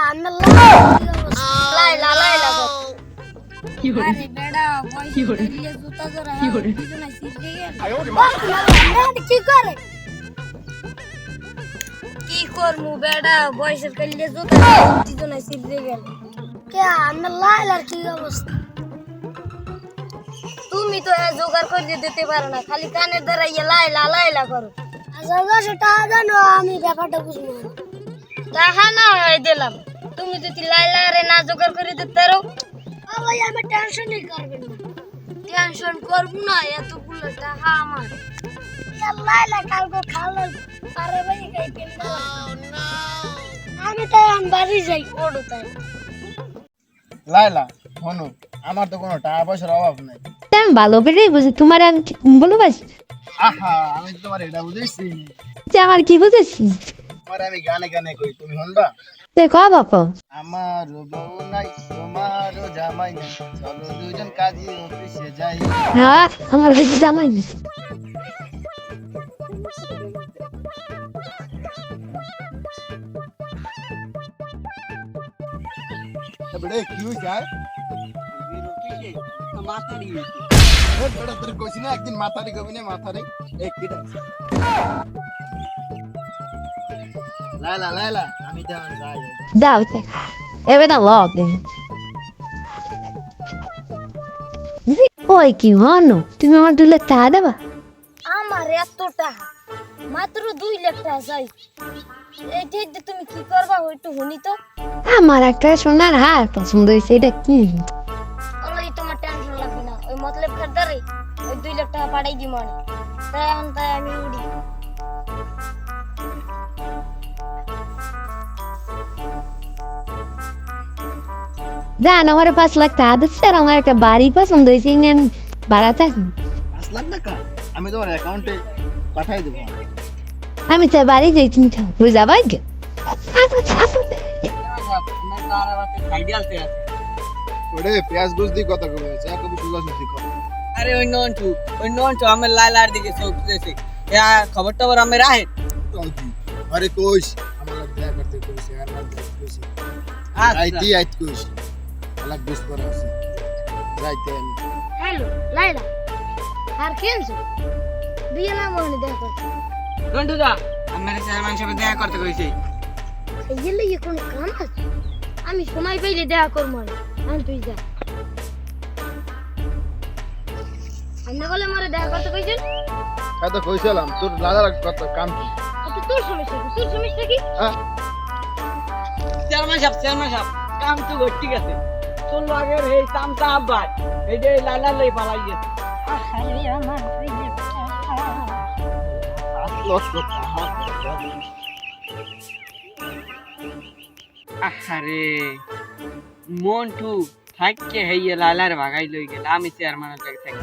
আমি লাইলা লাইলা আরে বেড়া বয়স দিয়ে জুতা জরা পিছনে সিটে গেল কি করে কি করমু বেড়া বয়সের কইলে জুতা পিছনে সিটে গেল আমি লাইলার কি অবস্থা তুমি তো জোগাড় করে দিতে পারো না খালি কানের দ্বারা লাইলা লাইলা করো আচ্ছা সেটা জানো আমি ব্যাপারটা বুঝবো তাহা না হয় দিলাম তুমি যদি লাইলা রে না জোগাড় করে দিতে পারো ভাই আমি টেনশনই করবেন না টেনশন করব না এতগুলো টাকা আমার লাইলা কালকে খালো আরে ভাই কই কেন আমি তাই বাড়ি যাই পড়ো তাই লাইলা শোনো আমার তো কোনো টাকা পয়সার অভাব নাই আমি ভালো করে বুঝি তোমার আমি ভালোবাসি আহা আমি তো তোমার এটা বুঝেছি আমার কি বুঝেছিস তোমার আমি গানে গানে কই তুমি শুনবা দেখো বাপা আমার বউ নাই তোমারও জামাই নাই চলো দুজন কাজী অফিসে যাই হ্যাঁ আমার হয়েছে জামাই বড়ে কি হই যায় মাথারি বড় তোর কইছি না একদিন মাথারি কবি না মাথারি এক কিটা লাইলা লাইলা আমি যাই দাও এবার না লগ ওই কি হনো তুমি আমার 2 লাখ টাকা দেবা আমার এত টাকা মাত্র 2 লাখ টাকা চাই এইটা তুমি কি করবা একটু শুনি তো আমার একটা সোনার হার পছন্দ হয়েছে এটা কি ওই তোমার টেনশন লাগবে না ওই মতলব খাদারে ওই 2 লাখ টাকা পাঠাই দি মানে তাই আমি উড়ি জান আমার 5 লাখ টাকা দিচ্ছে আর আমার একটা বাড়ি পছন্দ হয়েছে নেন ভাড়া থাকি 5 লাখ টাকা আমি তোমার অ্যাকাউন্টে পাঠাই দেব আমি তো বাড়ি যাই তুমি বুঝা ভাই ওরে পেঁয়াজ বুঝ দি কত করে আছে কবি সুলা সুতি কর আরে ওই নন্টু আমি লাইলার দিকে চোখ দিয়েছি খবর টবর আমি রাহে আরে কইস আমার লাগ দেখা করতে কইস আর লাগ কইস আইতি আইত কইস লাগ বুঝ করে আছে যাইতে আমি হ্যালো লাইলা আর কেনছো বিয়ে না মনে দেখো নন্টু দা আমার চেয়ারম্যান সাহেব দেখা করতে কইছি এগুলো কোন কাম আছে আমি সময় পাইলে দেখা করবো আমি তুই যা আমি বলে মরে দেখা করতে কইছেন তো কইছিলাম তোর লাদার কত কাম কি তোর সমস্যা কি চেয়ারম্যান সাহেব কাম তো ঠিক আছে তোর লাগের এই কামটা আবার এই যে লালা লই পালাই গেছে আরে আমার আরে মন্টু থাককে হেইয়ে লালার ভাগাই লই গেল আমি চেয়ারম্যানের জায়গায় থাকি